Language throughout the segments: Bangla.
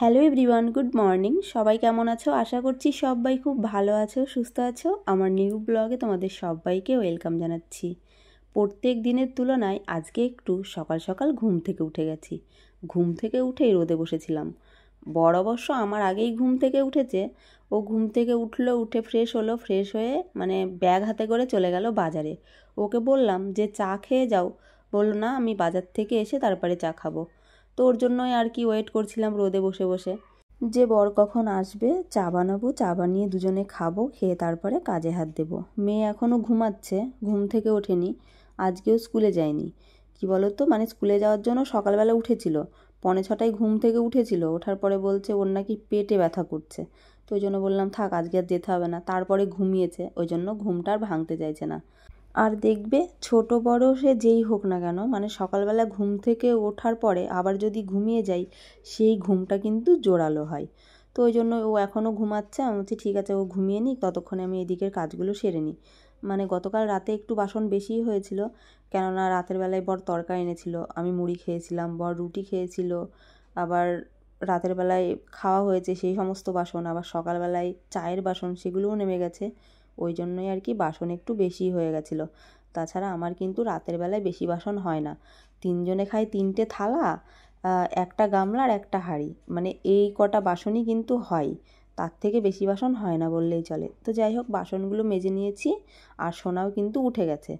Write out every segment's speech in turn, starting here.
Hello everyone, good morning. সবাই কেমন আছো? আশা করছি সবাই খুব ভালো আছো, সুস্থ আছো। আমার নিউ ব্লগে তোমাদের সবাইকে ওয়েলকাম জানাচ্ছি। প্রত্যেক দিনের তুলনায় আজকে একটু সকাল সকাল ঘুম থেকে উঠে গেছি। ঘুম থেকে উঠেই রোদে বসেছিলাম। বড় অবশ্য আমার আগেই ঘুম থেকে উঠেছে। ও ঘুম থেকে উঠলো, উঠে ফ্রেশ হলো, ফ্রেশ হয়ে ব্যাগ হাতে করে চলে গেল বাজারে। ওকে বললাম যে চা খেয়ে যাও, বললো না আমি বাজার থেকে এসে তারপরে চা খাবো। তো ওর জন্যই আর কি ওয়েট করছিলাম রোদে বসে বসে, যে বর কখন আসবে, চা বানাবো, চা বানিয়ে দুজনে খাবো, খেয়ে তারপরে কাজে হাত দেবো। মেয়ে এখনও ঘুমাচ্ছে, ঘুম থেকে ওঠেনি, আজকেও স্কুলে যায়নি। কি বলো তো, স্কুলে যাওয়ার জন্য সকালবেলা উঠেছিল, 6:45 ঘুম থেকে উঠেছিল। ওঠার পরে বলছে ওর নাকি পেটে ব্যথা করছে। তো ওই জন্য বললাম থাক, আজকে আর যেতে হবে না। তারপরে ঘুমিয়েছে, ওই জন্য ঘুমটা আর ভাঙতে চাইছে না। আর দেখবে ছোট বড় সে যেই হোক না কেন, সকালবেলা ঘুম থেকে ওঠার পরে আবার যদি ঘুমিয়ে যাই, সেই ঘুমটা কিন্তু জোরালো হয়। তো ওই জন্য ও এখনও ঘুমাচ্ছে। আমি বলছি ঠিক আছে, ও ঘুমিয়ে নিক, ততক্ষণে আমি এদিকের কাজগুলো সেরে নিই। গতকাল রাতে একটু বাসন বেশিই হয়েছিল, কেননা রাতের বেলায় বর তড়কা এনেছিল, আমি মুড়ি খেয়েছিলাম, বর রুটি খেয়েছিল, আবার রাতের বেলায় খাওয়া হয়েছে সেই সমস্ত বাসন, আবার সকালবেলায় চায়ের বাসন সেগুলোও নেমে গেছে। ওই জন্যই আর কি বাসন একটু বেশি হয়ে গেছিলো। তাছাড়া আমার কিন্তু রাতের বেলায় বেশি বাসন হয় না। 3 জনে খাই 3টে থালা, একটা গামলা আর একটা হাঁড়ি, এই কটা বাসনই কিন্তু হয়। তার থেকে বেশি বাসন হয় না বললেই চলে। তো যাই হোক, বাসনগুলো মেজে নিয়েছি। আর সোনাও কিন্তু উঠে গেছে,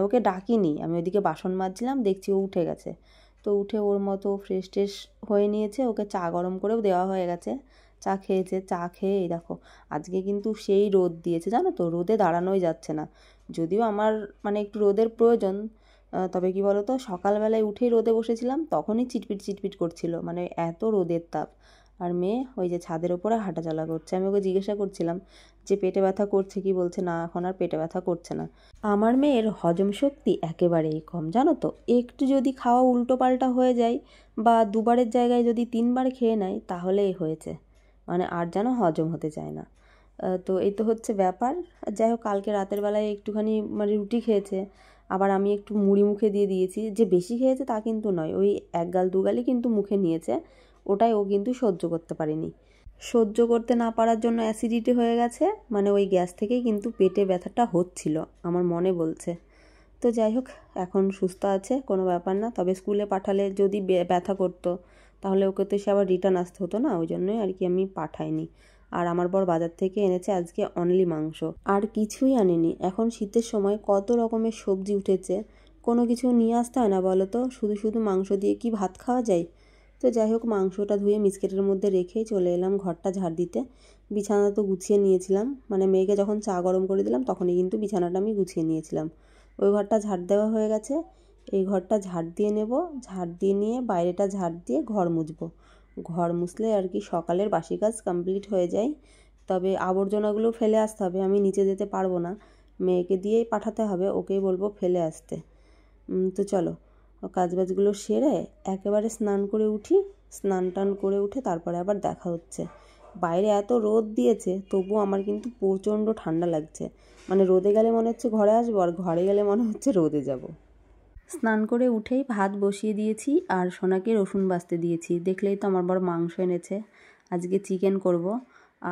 ওকে ডাকিনি, আমি ওইদিকে বাসন মাজছিলাম, দেখছি ও উঠে গেছে। তো উঠে ওর মতো ফ্রেশ ট্রেশ হয়ে নিয়েছে, ওকে চা গরম করেও দেওয়া হয়ে গেছে। চা খেয়েছে, চা খেয়ে এই দেখো, আজকে কিন্তু সেই রোদ দিয়েছে, জানো তো, রোদে দাঁড়ানোই যাচ্ছে না। যদিও আমার একটু রোদের প্রয়োজন, তবে কি বলো তো, সকালবেলায় উঠেই রোদে বসেছিলাম, তখনই চিটপিট চিটপিট করছিল, এত রোদের তাপ। আর মেয়ে ওই যে ছাদের ওপরে হাঁটাচলা করছে। আমি ওকে জিজ্ঞাসা করছিলাম যে পেটে ব্যথা করছে কি, বলছে না এখন আর পেটে ব্যথা করছে না। আমার মেয়ের হজম শক্তি একেবারেই কম, জানো তো। একটু যদি খাওয়া উল্টো পাল্টা হয়ে যায়, বা দুবারের জায়গায় যদি 3বার খেয়ে নেয়, তাহলেই হয়েছে, আর যেন হজম হতে চায় না। তো এই তো হচ্ছে ব্যাপার। যাই হোক, কালকে রাতের বেলায় একটুখানি রুটি খেয়েছে, আবার আমি একটু মুড়ি মুখে দিয়ে দিয়েছি। যে বেশি খেয়েছে তা কিন্তু নয়, ওই 1 গাল 2 গালই কিন্তু মুখে নিয়েছে। ওটাই ও কিন্তু সহ্য করতে পারেনি। সহ্য করতে না পারার জন্য অ্যাসিডিটি হয়ে গেছে, ওই গ্যাস থেকেই কিন্তু পেটে ব্যথাটা হচ্ছিল, আমার মনে বলছে। তো যাই হোক, এখন সুস্থ আছে, কোনো ব্যাপার না। তবে স্কুলে পাঠালে যদি ব্যথা করতো, তাহলে ওকে তো সে আবার রিটার্ন আসতে হতো না, ওই জন্যই আর কি আমি পাঠাইনি। আর আমার বর বাজার থেকে এনেছে আজকে অনলি মাংস, আর কিছুই আনেনি। এখন শীতের সময় কত রকমের সবজি উঠেছে, কোনো কিছু নিয়ে আসতে হয় না বলো তো, শুধু শুধু মাংস দিয়ে কি ভাত খাওয়া যায়? তো যাই হোক, মাংসটা ধুয়ে মিক্সকেটের মধ্যে রেখেই চলে এলাম ঘরটা ঝাড় দিতে। বিছানা তো গুছিয়ে নিয়েছিলাম, মেয়েকে যখন চা গরম করে দিলাম তখনই কিন্তু বিছানাটা আমি গুছিয়ে নিয়েছিলাম। ওই ঘরটা ঝাড় দেওয়া হয়ে গেছে, এই ঘরটা ঝাড় দিয়ে নেব। ঝাড় দিয়ে নিয়ে বাইরেটা ঝাড় দিয়ে ঘর মুছবো। ঘর মুছলে আর কি সকালের বাসি কাজ কমপ্লিট হয়ে যায়। তবে আবর্জনাগুলো ফেলে আসতে হবে, আমি নিচে যেতে পারবো না, মেয়েকে দিয়েই পাঠাতে হবে, ওকেই বলবো ফেলে আসতে। তো চলো, কাজবাজগুলো সেরে একেবারে স্নান করে উঠি। স্নান টান করে উঠে তারপরে আবার দেখা হচ্ছে। বাইরে এত রোদ দিয়েছে, তবুও আমার কিন্তু প্রচণ্ড ঠান্ডা লাগছে। রোদে গেলে মনে হচ্ছে ঘরে আসবো, আর ঘরে গেলে মনে হচ্ছে রোদে যাব। স্নান করে উঠেই ভাত বসিয়ে দিয়েছি, আর সোনাকে রসুন বাছতে দিয়েছি। দেখলেই তো আমার বড় মাংস এনেছে, আজকে চিকেন করব।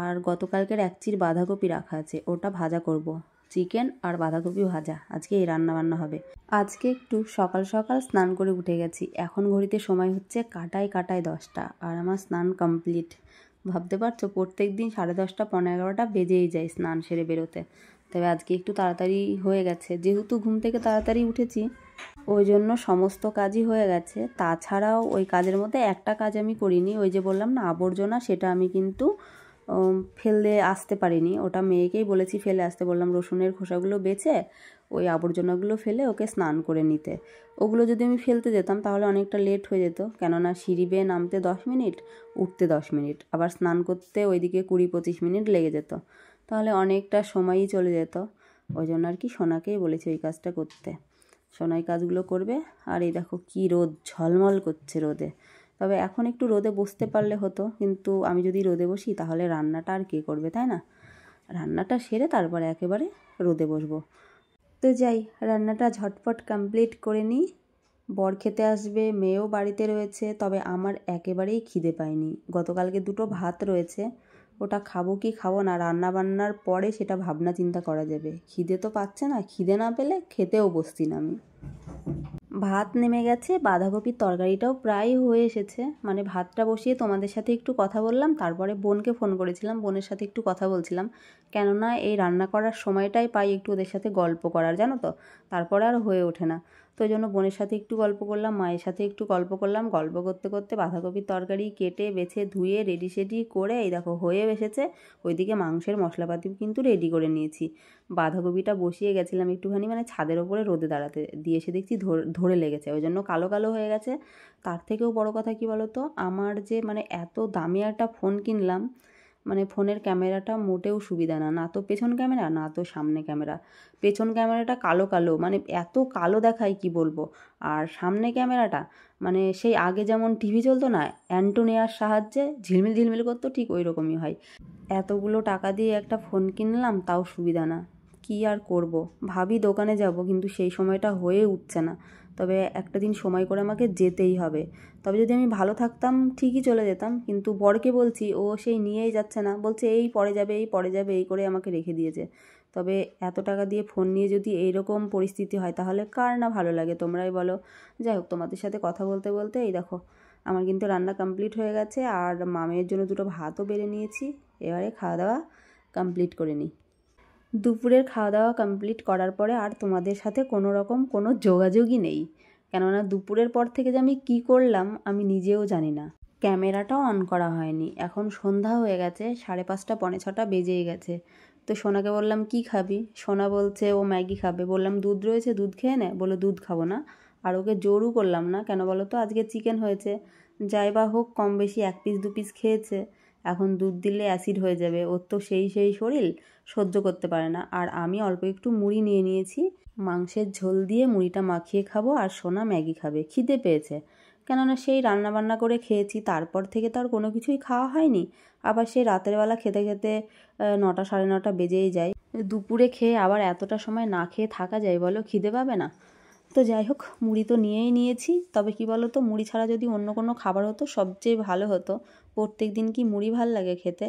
আর গতকালকের 1 চির বাঁধাকপি রাখা আছে, ওটা ভাজা করব। চিকেন আর বাঁধাকপি ভাজা, আজকে এই রান্নাবান্না হবে। আজকে একটু সকাল সকাল স্নান করে উঠে গেছি। এখন ঘড়িতে সময় হচ্ছে কাটায় কাটায় 10টা, আর আমার স্নান কমপ্লিট। ভাবতে পারছো, প্রত্যেক দিন 10:30 পৌনে 11টা বেজেই যায় স্নান সেরে বেরোতে। তবে আজকে একটু তাড়াতাড়ি হয়ে গেছে, যেহেতু ঘুম থেকে তাড়াতাড়ি উঠেছি, ওই জন্য সমস্ত কাজই হয়ে গেছে। তাছাড়াও ওই কাজের মধ্যে একটা কাজ আমি করিনি, ওই যে বললাম না আবর্জনা, সেটা আমি কিন্তু ফেলে আসতে পারিনি। ওটা মেয়েকেই বলেছি ফেলে আসতে, বললাম রসুনের খোসাগুলো বেছে ওই আবর্জনাগুলো ফেলে ওকে স্নান করে নিতে। ওগুলো যদি আমি ফেলতে যেতাম তাহলে অনেকটা লেট হয়ে যেত, কেননা সিঁড়ি বেয়ে নামতে 10 মিনিট, উঠতে 10 মিনিট, আবার স্নান করতে ওইদিকে 20-25 মিনিট লেগে যেত, তাহলে অনেকটা সময়ই চলে যেত। ওই জন্য আর কি সোনাকেই বলেছি ওই কাজটা করতে। সোনাই কাজগুলো করবে। আর এই দেখো কি রোদ, ঝলমল করছে রোদে। তবে এখন একটু রোদে বসতে পারলে হতো, কিন্তু আমি যদি রোদে বসি তাহলে রান্নাটা আর কে করবে, তাই না? রান্নাটা সেরে তারপরে একেবারে রোদে বসবো। তো যাই, রান্নাটা ঝটপট কমপ্লিট করে নিই। বর খেতে আসবে, মেয়েও বাড়িতে রয়েছে, তবে আমার একেবারেই খিদে পায়নি। গতকালকে দুটো ভাত রয়েছে, ওটা খাবো কি খাবো না রান্না বান্নার পরে সেটা ভাবনা চিন্তা করা যাবে। খিদে তো পাচ্ছে না, খিদে না পেলে খেতেও বসছি না আমি। ভাত নেমে গেছে, বাঁধাকপির তরকারিটাও প্রায় হয়ে এসেছে। মানে ভাতটা বসিয়ে তোমাদের সাথে একটু কথা বললাম, তারপরে বোনকে ফোন করেছিলাম, বোনের সাথে একটু কথা বলছিলাম, কেননা এই রান্না করার সময়টাই পাই একটু ওদের সাথে গল্প করার, জানো তো, তারপরে আর হয়ে ওঠে না। তো ওই জন্য বোনের সাথে একটু গল্প করলাম, মায়ের সাথে একটু গল্প করলাম, গল্প করতে করতে বাঁধাকপির তরকারি কেটে বেছে ধুয়ে রেডি সেডি করে এই দেখো হয়ে এসেছে। ওইদিকে মাংসের মশলাপাতিও কিন্তু রেডি করে নিয়েছি। বাঁধাকপিটা বসিয়ে গেছিলাম একটুখানি মানে ছাদের ওপরে রোদে দাঁড়াতে, দিয়ে এসে দেখছি ধরে লেগেছে, ওই জন্য কালো কালো হয়ে গেছে। তার থেকেও বড় কথা কি বলো তো, আমার যে মানে এত দামি একটা ফোন কিনলাম, মানে ফোনের ক্যামেরাটা মোটেও সুবিধা না, না তো পেছন ক্যামেরা না তো সামনে ক্যামেরা। পেছন ক্যামেরাটা কালো কালো, মানে এত কালো দেখায় কি বলবো। আর সামনে ক্যামেরাটা মানে সেই আগে যেমন টিভি চলতো না, অ্যান্টোনিয়ার সাহায্যে ঝিলমিল ঝিলমিল করতো, ঠিক ওই রকমই হয়। এতগুলো টাকা দিয়ে একটা ফোন কিনলাম, তাও সুবিধা না। কি আর করব, ভাবি দোকানে যাব, কিন্তু সেই সময়টা হয়ে উঠছে না। তবে একটা দিন সময় করে আমাকে যেতেই হবে। তবে যদি আমি ভালো থাকতাম ঠিকই চলে যেতাম, কিন্তু বরকে বলছি, ও সেই নিয়েই যাচ্ছে না, বলছে এই পরে যাবে এই পরে যাবে, এই করে আমাকে রেখে দিয়েছে। তবে এত টাকা দিয়ে ফোন নিয়ে যদি এইরকম পরিস্থিতি হয় তাহলে কার না ভালো লাগে, তোমরাই বলো। যাই হোক, তোমাদের সাথে কথা বলতে বলতে এই দেখো আমার কিন্তু রান্না কমপ্লিট হয়ে গেছে, আর মামের জন্য দুটো ভাতও বেড়ে নিয়েছি। এবারে খাওয়া দাওয়া কমপ্লিট করে নিই। দুপুরের খাওয়া দাওয়া কমপ্লিট করার পরে আর তোমাদের সাথে কোনো রকম কোনো যোগাযোগই নেই, কেননা দুপুরের পর থেকে যে আমি কী করলাম আমি নিজেও জানি না। ক্যামেরাটাও অন করা হয়নি। এখন সন্ধ্যা হয়ে গেছে, 5:30 পৌনে 6টা বেজেই গেছে। তো সোনাকে বললাম কি খাবি, সোনা বলছে ও ম্যাগি খাবে। বললাম দুধ রয়েছে, দুধ খেয়ে নে, বলে দুধ খাবো না। আর ওকে জোরও করলাম না, কেন বলো তো, আজকে চিকেন হয়েছে, যাই বা হোক কম বেশি 1 পিস 2 পিস খেয়েছে, এখন দুধ দিলে অ্যাসিড হয়ে যাবে, ওর তো সেই শরীর সহ্য করতে পারে না। আর আমি অল্প একটু মুড়ি নিয়ে নিয়েছি, মাংসের ঝোল দিয়ে মুড়িটা মাখিয়ে খাবো, আর সোনা ম্যাগি খাবে, খিদে পেয়েছে। কেননা সেই রান্নাবান্না করে খেয়েছি, তারপর থেকে তো আর কোনো কিছুই খাওয়া হয়নি। আবার সেই রাতের বেলা খেতে খেতে 9টা 9:30 বেজেই যায়। দুপুরে খেয়ে আবার এতটা সময় না খেয়ে থাকা যায় বলো, খিদে পাবে না? তো যাই হোক, মুড়ি তো নিয়েই নিয়েছি। তবে কি বলো তো, মুড়ি ছাড়া যদি অন্য কোনো খাবার হতো সবচেয়ে ভালো হতো। প্রত্যেক দিন কি মুড়ি ভাল লাগে খেতে?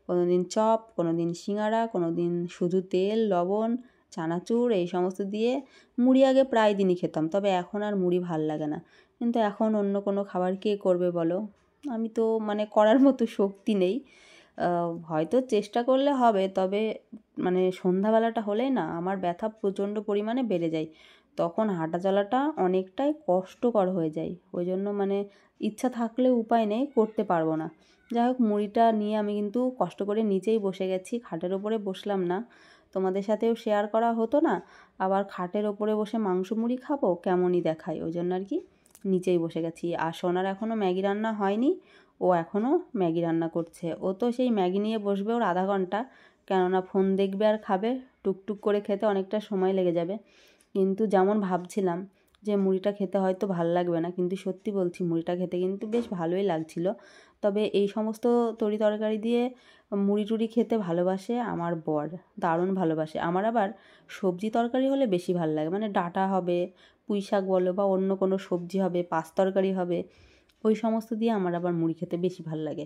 কোনো দিন চপ, কোনো দিন সিঙাড়া, কোনো দিন শুধু তেল লবণ চানাচুর এই সমস্ত দিয়ে মুড়ি আগে প্রায় দিনই খেতাম, তবে এখন আর মুড়ি ভাল লাগে না। কিন্তু এখন অন্য কোনো খাবার কে করবে বলো? আমি তো মানে করার মতো শক্তি নেই। হয়তো চেষ্টা করলে হবে, তবে মানে সন্ধ্যাবেলাটা হলেই না আমার ব্যথা প্রচণ্ড পরিমাণে বেড়ে যায়, তখন হাঁটা চলাটা অনেকটাই কষ্টকর হয়ে যায়। ওই জন্য মানে ইচ্ছা থাকলেও উপায় নেই, করতে পারবো না। যাই হোক, মুড়িটা নিয়ে আমি কিন্তু কষ্ট করে নিচেই বসে গেছি, খাটের ওপরে বসলাম না। তোমাদের সাথেও শেয়ার করা হতো না, আবার খাটের ওপরে বসে মাংস মুড়ি খাবো কেমনই দেখায়, ওই জন্য আর কি নিচেই বসে গেছি। আর সোনার এখনও ম্যাগি রান্না হয়নি, ও এখনও ম্যাগি রান্না করছে। ও তো সেই ম্যাগি নিয়ে বসবে ওর আধা ঘন্টা, কেননা ফোন দেখবে আর খাবে, টুকটুক করে খেতে অনেকটা সময় লেগে যাবে। কিন্তু যেমন ভাবছিলাম যে মুড়িটা খেতে হয়তো ভাল লাগবে না, কিন্তু সত্যি বলছি মুড়িটা খেতে কিন্তু বেশ ভালোই লাগছিল। তবে এই সমস্ত তরি তরকারি দিয়ে মুড়ি টুড়ি খেতে ভালোবাসে আমার বর, দারুণ ভালোবাসে। আমার আবার সবজি তরকারি হলে বেশি ভালো লাগে, মানে ডাঁটা হবে, পুঁই শাক বলো, বা অন্য কোনো সবজি হবে, পাঁচ তরকারি হবে, ওই সমস্ত দিয়ে আমার আবার মুড়ি খেতে বেশি ভালো লাগে।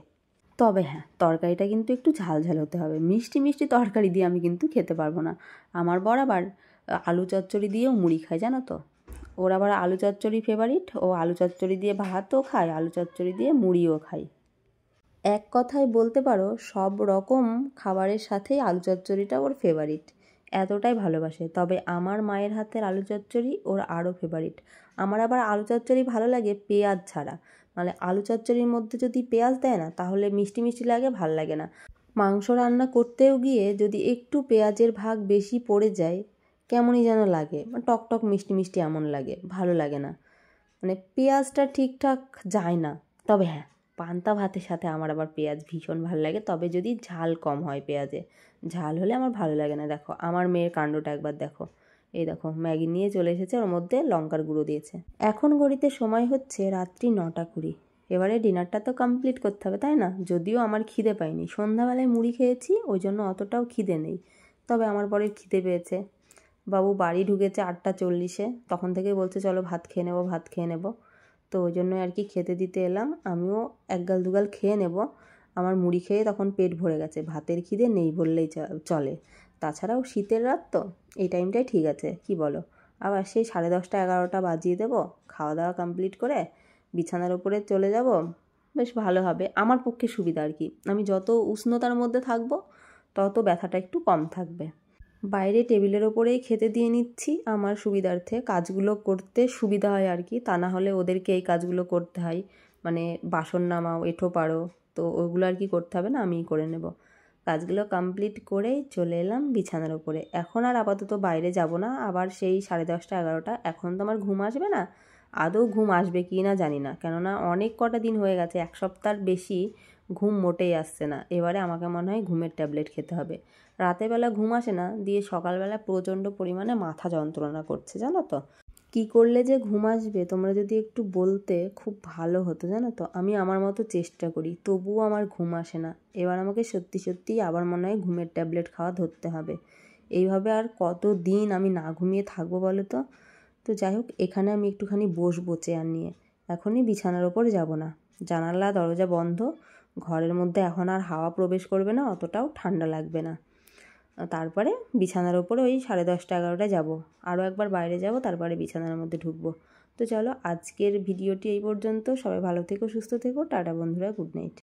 তবে হ্যাঁ, তরকারিটা কিন্তু একটু ঝাল ঝাল হতে হবে, মিষ্টি মিষ্টি তরকারি দিয়ে আমি কিন্তু খেতে পারবো না। আমার বর আবার আলু চচ্চড়ি দিয়েও মুড়ি খায়, জানো তো। ওর আবার আলু চচ্চড়ি ফেভারিট, ও আলু চচ্চড়ি দিয়ে ভাতও খায়, আলু চচ্চড়ি দিয়ে মুড়িও খায়। এক কথায় বলতে পারো সব রকম খাবারের সাথেই আলু চচ্চড়িটা ওর ফেভারিট, এতটাই ভালোবাসে। তবে আমার মায়ের হাতের আলু চচ্চড়ি ওর আরও ফেভারিট। আমার আবার আলু চচ্চড়ি ভালো লাগে পেঁয়াজ ছাড়া, মানে আলু চচ্চড়ির মধ্যে যদি পেঁয়াজ দেয় না তাহলে মিষ্টি মিষ্টি লাগে, ভাল লাগে না। মাংস রান্না করতেও গিয়ে যদি একটু পেঁয়াজের ভাগ বেশি পড়ে যায় কেমনই যেন লাগে, টক টক মিষ্টি মিষ্টি এমন লাগে, ভালো লাগে না, মানে পেঁয়াজটা ঠিকঠাক যায় না। তবে হ্যাঁ, পান্তা ভাতের সাথে আমার আবার পেঁয়াজ ভীষণ ভালো লাগে, তবে যদি ঝাল কম হয় পেঁয়াজে, ঝাল হলে আমার ভালো লাগে না। দেখো আমার মেয়ের কাণ্ডটা একবার দেখো, এই দেখো ম্যাগি নিয়ে চলে এসেছে, ওর মধ্যে লঙ্কার গুঁড়ো দিয়েছে। এখন ঘড়িতে সময় হচ্ছে রাত্রি 9টা 20। এবারে ডিনারটা তো কমপ্লিট করতে হবে, তাই না? যদিও আমার খিদে পাইনি, সন্ধ্যাবেলায় মুড়ি খেয়েছি, ওই জন্য অতটাও খিদে নেই, তবে আমার বরের খিদে পেয়েছে। বাবু বাড়ি ঢুকেছে 8:40-এ, তখন থেকেই বলছে চলো ভাত খেয়ে নেবো ভাত খেয়ে নেবো। তো ওই জন্য আর কি খেতে দিতে এলাম। আমিও এক গাল দুগাল খেয়ে নেব। আমার মুড়ি খেয়ে তখন পেট ভরে গেছে, ভাতের খিদে নেই বললেই চলে। তাছাড়াও শীতের রাত তো, এই টাইমটাই ঠিক আছে, কি বলো? আবার সেই 10:30 11টা বাজিয়ে দেবো, খাওয়া দাওয়া কমপ্লিট করে বিছানার উপরে চলে যাব, বেশ ভালো হবে আমার পক্ষে সুবিধা আর কি। আমি যত উষ্ণতার মধ্যে থাকবো তত ব্যথাটা একটু কম থাকবে। বাইরে টেবিলের ওপরেই খেতে দিয়ে নিচ্ছি আমার সুবিধার্থে, কাজগুলো করতে সুবিধা হয় আর কি। তা না হলে ওদেরকে এই কাজগুলো করতে হয়, মানে বাসন নামাও এঁঠো পারো, তো ওগুলো আর কি করতে হবে না, আমিই করে নেব। কাজগুলো কমপ্লিট করেই চলে এলাম বিছানার ওপরে। এখন আর আপাতত বাইরে যাব না, আবার সেই 10:30 11টা। এখন তো আমার ঘুম আসবে না, আদৌ ঘুম আসবে কি না জানি না, কেননা অনেক কটা দিন হয়ে গেছে, 1 সপ্তাহের বেশি ঘুম মোটেই আসছে না। এবারে আমাকে মনে হয় ঘুমের ট্যাবলেট খেতে হবে। রাতেরবেলা ঘুম আসে না, দিয়ে সকালবেলা প্রচণ্ড পরিমাণে মাথা যন্ত্রণা করছে জানো তো। কী করলে যে ঘুম আসবে তোমরা যদি একটু বলতে খুব ভালো হতো জানো তো। আমি আমার মতো চেষ্টা করি, তবুও আমার ঘুম আসে না। এবার আমাকে সত্যি সত্যিই আবার মনে হয় ঘুমের ট্যাবলেট খাওয়া ধরতে হবে। এইভাবে আর কত দিন আমি না ঘুমিয়ে থাকবো বলো তো। তো যাই হোক, এখানে আমি একটুখানি বসবো চেয়ার নিয়ে, এখনই বিছানার ওপর যাব না। জানালা দরজা বন্ধ, ঘরের মধ্যে এখন আর হাওয়া প্রবেশ করবে না, অতটাও ঠান্ডা লাগবে না। তারপরে বিছানার ওপরে ওই 10:30 11টায় যাব, আরও একবার বাইরে যাব, তারপরে বিছানার মধ্যে ঢুকবো। তো চলো, আজকের ভিডিওটি এই পর্যন্ত। সবাই ভালো থেকো, সুস্থ থেকো, টাটা বন্ধুরা, গুড নাইট।